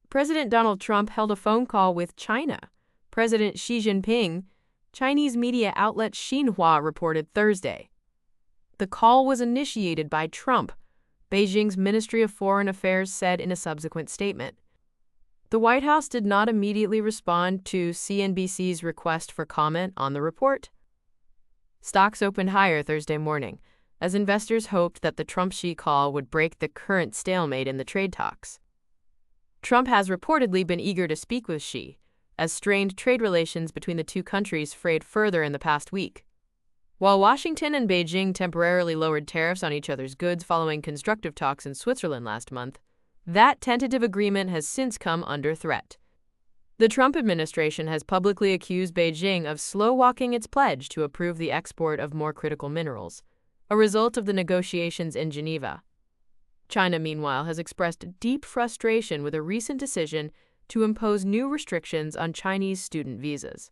President Donald Trump held a phone call with China President Xi Jinping, Chinese media outlet Xinhua reported Thursday. The call was initiated by Trump, Beijing's Ministry of Foreign Affairs said in a subsequent statement. The White House did not immediately respond to CNBC's request for comment on the report. Stocks opened higher Thursday morning, as investors hoped that the Trump-Xi call would break the current stalemate in the trade talks. Trump has reportedly been eager to speak with Xi, as strained trade relations between the two countries frayed further in the past week. While Washington and Beijing temporarily lowered tariffs on each other's goods following constructive talks in Switzerland last month, that tentative agreement has since come under threat. The Trump administration has publicly accused Beijing of slow-walking its pledge to approve the export of more critical minerals, a result of the negotiations in Geneva. China, meanwhile, has expressed deep frustration with a recent decision to impose new restrictions on Chinese student visas.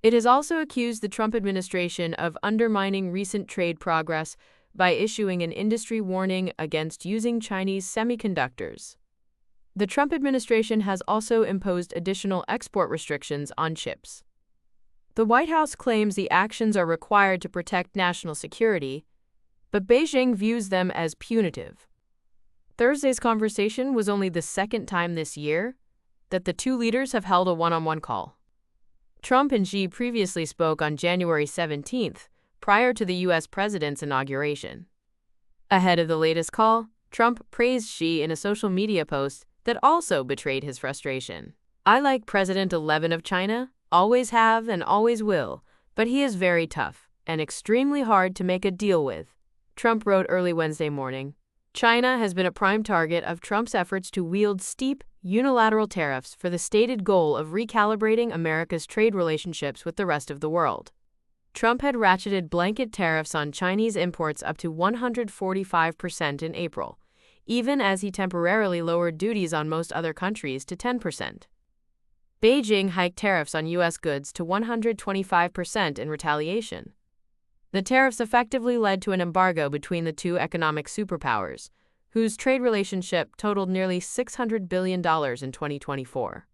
It has also accused the Trump administration of undermining recent trade progress by issuing an industry warning against using Chinese semiconductors. The Trump administration has also imposed additional export restrictions on chips. The White House claims the actions are required to protect national security, but Beijing views them as punitive. Thursday's conversation was only the second time this year that the two leaders have held a one-on-one call. Trump and Xi previously spoke on January 17th, prior to the U.S. president's inauguration. Ahead of the latest call, Trump praised Xi in a social media post that also betrayed his frustration. "I like President 11 of China, always have and always will, but he is very tough and extremely hard to make a deal with," Trump wrote early Wednesday morning. China has been a prime target of Trump's efforts to wield steep, unilateral tariffs for the stated goal of recalibrating America's trade relationships with the rest of the world. Trump had ratcheted blanket tariffs on Chinese imports up to 145% in April, even as he temporarily lowered duties on most other countries to 10%. Beijing hiked tariffs on U.S. goods to 125% in retaliation. The tariffs effectively led to an embargo between the two economic superpowers, whose trade relationship totaled nearly $600 billion in 2024.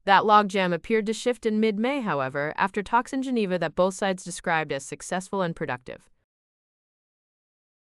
That logjam appeared to shift in mid-May, however, after talks in Geneva that both sides described as successful and productive.